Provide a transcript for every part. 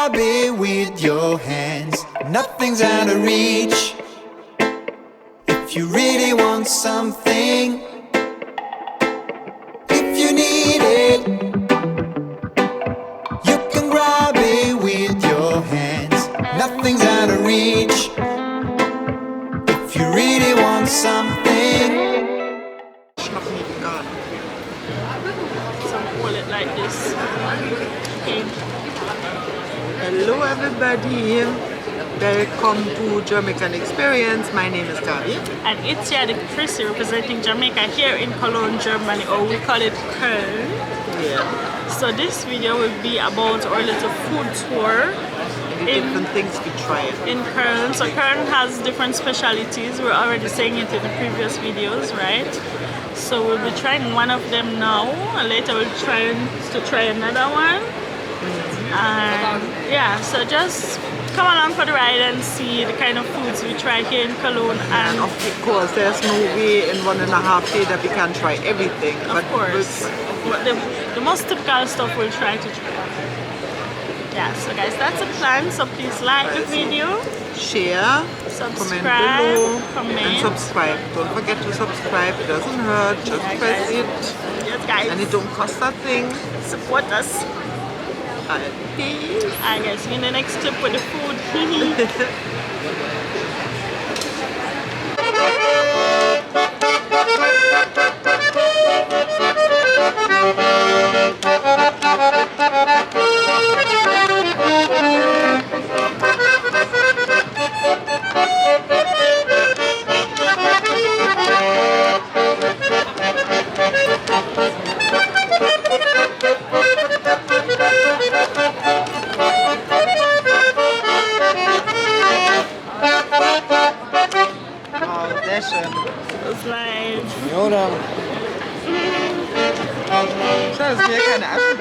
grab it with your hands. Nothing's out of reach. If you really want something, if you need it, you can grab it with your hands. Nothing's out of reach. If you really want something. Some call it like this. Okay. Hello everybody, welcome to Jamaican Experience. My name is Gabi. And it's the Chrissy representing Jamaica here in Cologne, Germany, or we call it Cologne. Yeah. So this video will be about our little food tour. Different things we try. In Cologne. So Cologne has different specialties. We're already saying it in the previous videos, right? So we'll be trying one of them now, and later we'll try another one. And yeah, so just come along for the ride and see the kind of foods we try here in Cologne. And of course, there's no way in 1.5 days that we can try everything. Of course. The most typical stuff we'll try to try. Yeah, so guys, that's the plan. So please like the video, share, subscribe, comment and subscribe. Don't forget to subscribe. It doesn't hurt. Just press it. Yes, guys. And it don't cost a thing. Support us. Peace. Alright guys, see you in the next clip with the food. Das Leid. Oder? Schau, das ist mir keine Asche.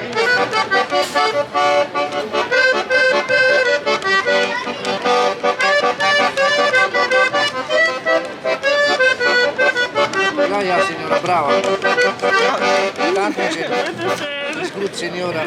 Ja, signora, brava. Danke, ist gut, signora.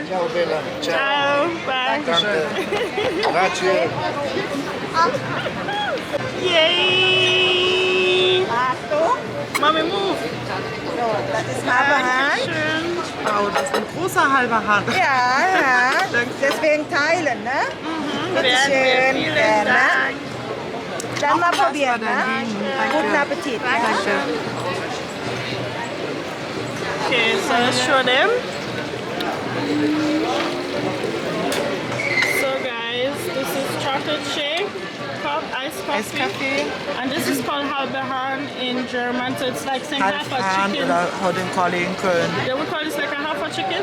Ciao Bella. Ciao. Bye. Grazie. Yay! Mommy, move. So, das ist halber Hand. Wow, das ist ein großer halber Hand. Ja, deswegen teilen, ne? Schön. Vielen Dank. Dann mal probieren, ne? Guten Appetit. Danke. Okay, so let's show them. So guys, this is chocolate shake, iced coffee. And this is called halberhan in German, so it's like saying half a chicken. Oder how they call it in Köln. They would call this like a half a chicken?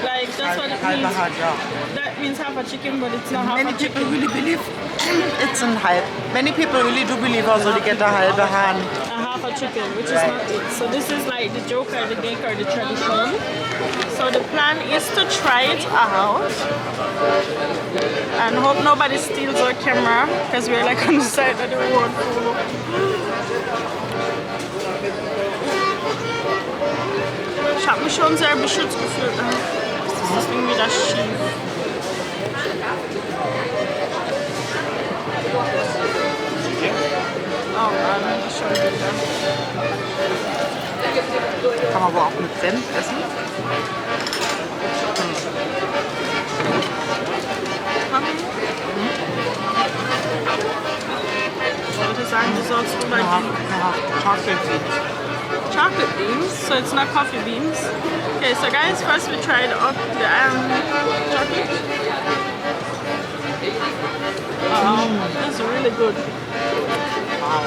Like that's what it means. Halber Hand, ja. That means half a chicken, but it's not half Many a people chicken. really believe it's a halb. Many people really do believe also they get a halber hand. A half a chicken, which is not it. So this is like the joke or the gag or the tradition. So the plan is to try it out and hope nobody steals our camera because we're like on the side of the road. Ich habe mich schon sehr beschützt gefühlt. Das ist irgendwie das schief. Oh Mann, schon wieder. Kann man aber auch mit Senf essen. Ich würde sagen, du sollst rüber gehen. Chocolate beans. Chocolate beans, so it's not coffee beans. Okay, so guys, first we tried the chocolate. That's really good. Wow.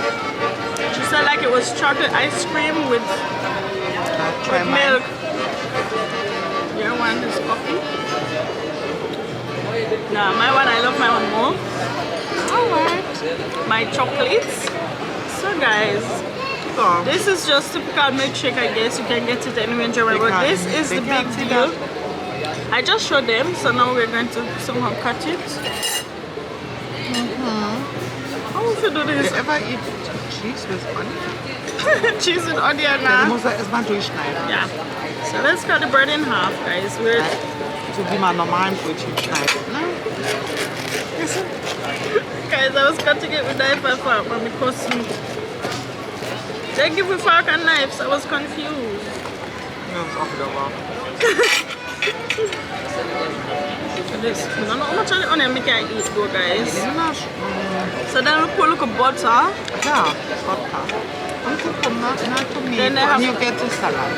She said like it was chocolate ice cream with Try with mine. milk. Your one is coffee. Nah, my one, I love my one more. Alright. My chocolates. So guys, So, this is just typical milkshake, I guess. You can get it anywhere in Germany, but this is the big deal. I just showed them, so now we're going to somehow cut it. How would you do you this? ever eat cheese with onion? Cheese with onion Ja, du now. musst das erstmal durchschneiden. Yeah. So let's cut the bread in half, guys. We're So wie man normalen Brötchen schneidet. Ne? guys, I was cutting it with knife and fork, but because they give me fork and knives, I was confused. Ja, ist auch wieder wahr. This, I don't know how much of the onion we can eat though, guys. So then we put a little butter. Ja, Vodka. Und Cucumber, tomato. Then they have- And you get the salad.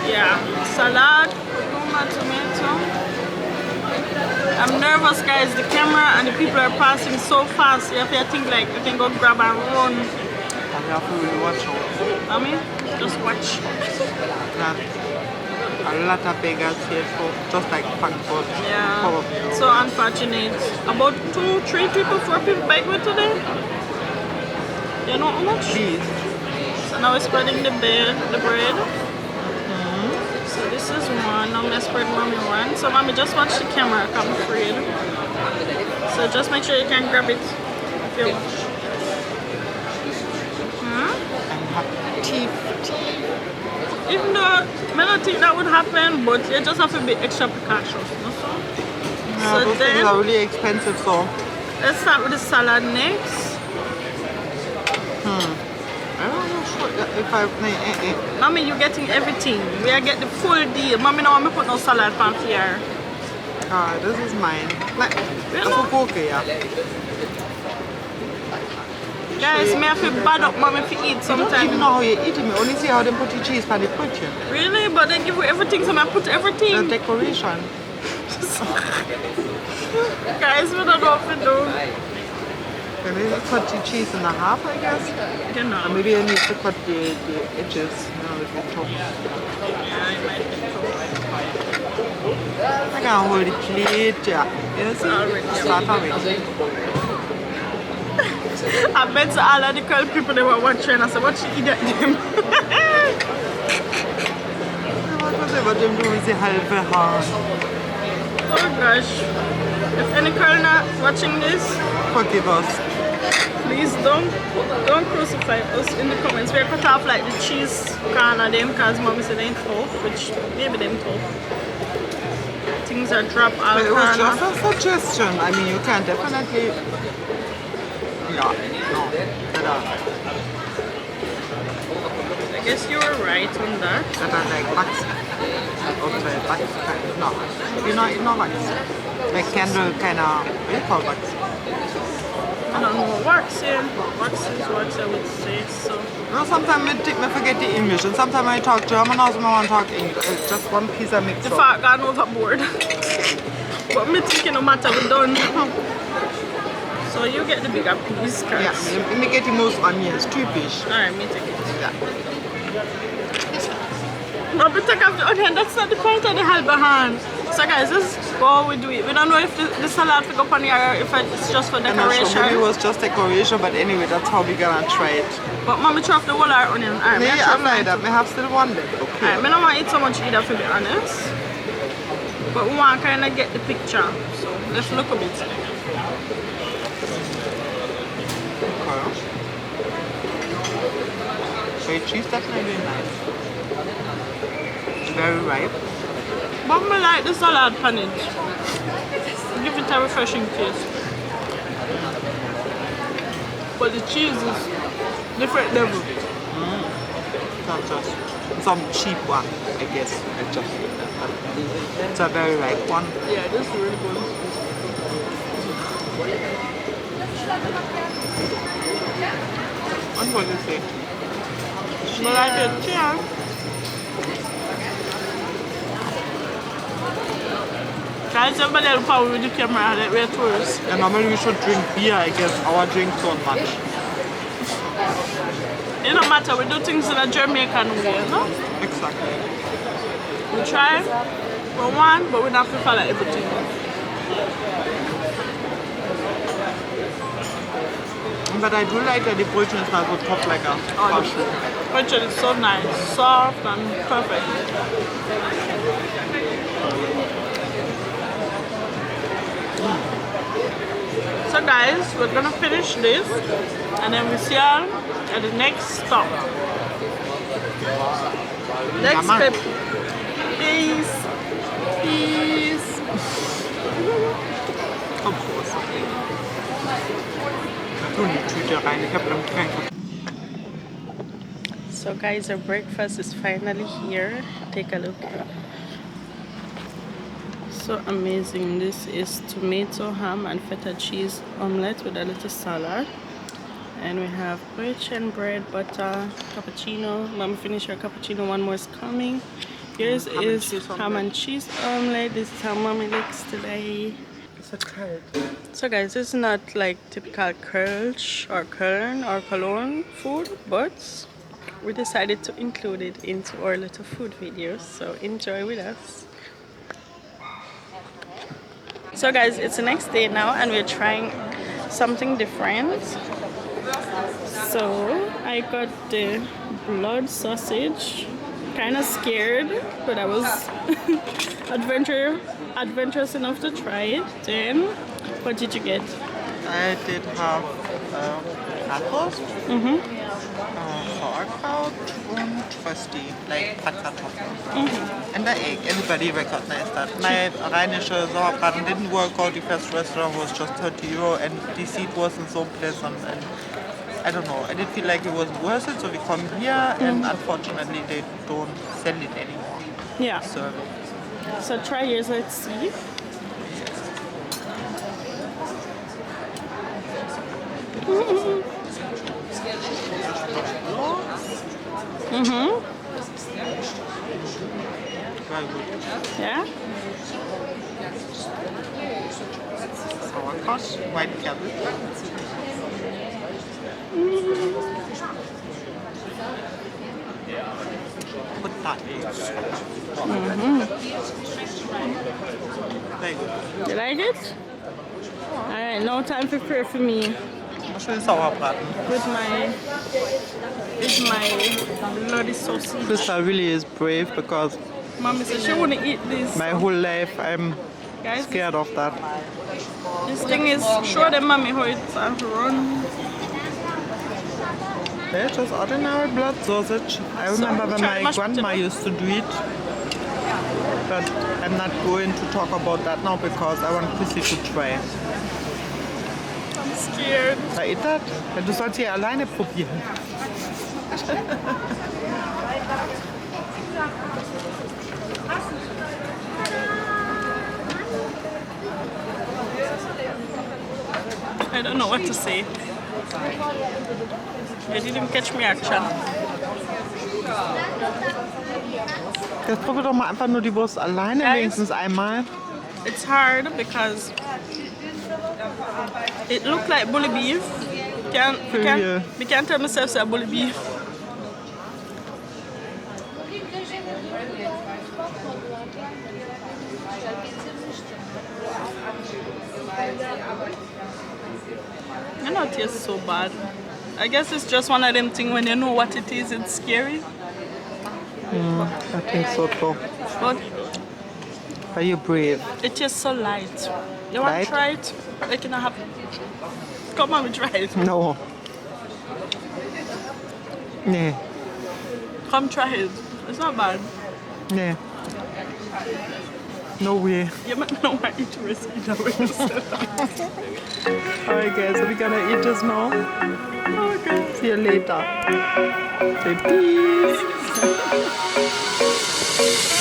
Yeah, salad, cucumber, tomato. I'm nervous, guys. The camera and the people are passing so fast. You have to think like you can go grab and run. And you have to really watch out. I mean, just watch. Yeah. A lot of beggars here, so just like Frankfurt. Yeah. Probably. So unfortunate. About 2, 3 people, 4 people bike with today. You know how much? Please. So now we're spreading the bread. So this is one. Now I'm gonna spread mommy one. So mommy, just watch the camera. I'm afraid. So just make sure you can grab it if you want. And have teeth. Even though I don't think that would happen, but you just have to be extra precautious. No? Yeah, So those things then- are really expensive, so. Let's start with the salad next. I don't know sure if I. Mommy, you're getting everything. We are getting the full deal. Mommy, no, I'm put no salad pan here. Ah, this is mine. Like, Really? that's okay, yeah. Guys, me have to bad up mommy to eat I don't even sometimes. know how you eat it. I only see how they put the cheese on the kitchen. Really? But they give you everything, so I put The everything. decoration. Guys, we don't know what to do. Then you cut the cheese in half, I guess. You know. And maybe you need to cut the edges, with the top. Yeah, it might be I can hold the plate, yeah. You see? Already, yeah. Start already. I bet all of the girl people they were watching and I said, what she eat at them? Whatever them do is a halbe Haar. Oh gosh. If any girl not watching this, Forgive us. please don't crucify us in the comments. We're cut off like the cheese can of them because mommy said they ain't tough, which maybe them tough. Things are dropped all But it was corner. just a suggestion. I mean, you can definitely. Yeah, no. Better I guess you were right on that. like wax. Outside wax kind. No. It's not wax. Like candle kind of. What do you call wax? I don't know what wax is, but wax is what I would say. So No, sometimes I forget the English, and sometimes I talk German, also I want to talk English. It's just one piece of mix the up. fact gone overboard. But me thinking no matter we done. So you get the bigger piece, guys. Yeah, me get the most onions, typisch. Alright, me take it. Yeah. No, but take off the onion, that's not the point of the halbe hand. So guys, this is how we do it. We don't know if the salad will go on here or if it's just for I'm not sure, maybe it decoration. was just decoration, but anyway, that's how we're gonna try it. But mommy throw off the whole our onion. Alright, Yeah, me I'm like that. I have still one left. Okay. Alright, I don't want to eat so much either, to be honest. But we want to kind of get the picture. So let's look a bit. So the cheese definitely nice. Very ripe. But I like the salad panage. Give it a refreshing taste. But the cheese is different level. Not just some cheap one, I guess. It's a very ripe one. Yeah, this is really good. What was it say? But I did. Cheers. Guys, everybody else probably with the camera like we're tourists. Yeah, normally we should drink beer, I guess. Our drinks don't much. It don't matter, we do things in a Jamaican way, no? Exactly. exactly. We try for one, but we don't have to follow everything. But I do like that the Brötchen is not so tough like a cashew. Which is so nice, soft and perfect. So guys, we're gonna finish this and then we see you at the next stop. Next Mama. step. Peace. Peace. Komm, Prost. Tu in die Tüte rein, ich hab noch kein So guys, our breakfast is finally here. Take a look. So amazing. This is tomato, ham and feta cheese omelette with a little salad. And we have Brötchen, bread, butter, cappuccino. Mom finished her cappuccino, one more is coming. Here's is ham and cheese omelette. This is how mommy looks today. Ist das kalt? So guys, this is not like typical Köln or Cologne food, but we decided to include it into our little food videos, so enjoy with us. So guys, it's the next day now and we're trying something different. So I got the blood sausage, kind of scared, but I was adventurous enough to try it. Then what did you get? I did have Bratwurst, Sauerkraut und Rösti, like Bratkartoffeln. And the egg. Everybody recognized that. My Rheinische Sauerbraten didn't work out. The first restaurant was just 30 euro and the seat wasn't so pleasant. And I don't know, I didn't feel like it was worth it, so we come here and unfortunately they don't sell it anymore. Yeah. So So try yours, let's see. very good. Yeah? Sauerkraut, white cabbage. Put that in. Very good. You like it? Alright, no time to prepare for me Schön Sauerbraten. with my bloody sausage. Krista really is brave because Mommy said she wouldn't eat this. my whole life I'm Guys, scared of that. this thing is, show them mommy how it's run. It's just ordinary blood sausage. I remember when try my mashed grandma potato. used to do it. But I'm not going to talk about that now because I want Chrissy to try. I'm scared. Try that? Ja, du sollst hier alleine probieren. I don't know what to say. You didn't catch me action. Jetzt probier doch mal einfach nur die Wurst alleine, Guys. wenigstens einmal. It's hard because it looked like bully beef. We can't tell myself it's bully beef. You know, it tastes so bad. I guess it's just one of them things when you know what it is, it's scary. I think so too. But Are you brave? it tastes so light. You want Light? to try it? Like, you know, come on, we try it. No. Nee, Come try it. It's not bad. nee. No way. You might not want to eat risky that way. Alright guys, so we're gonna eat this now. Okay. See you later. Say peace.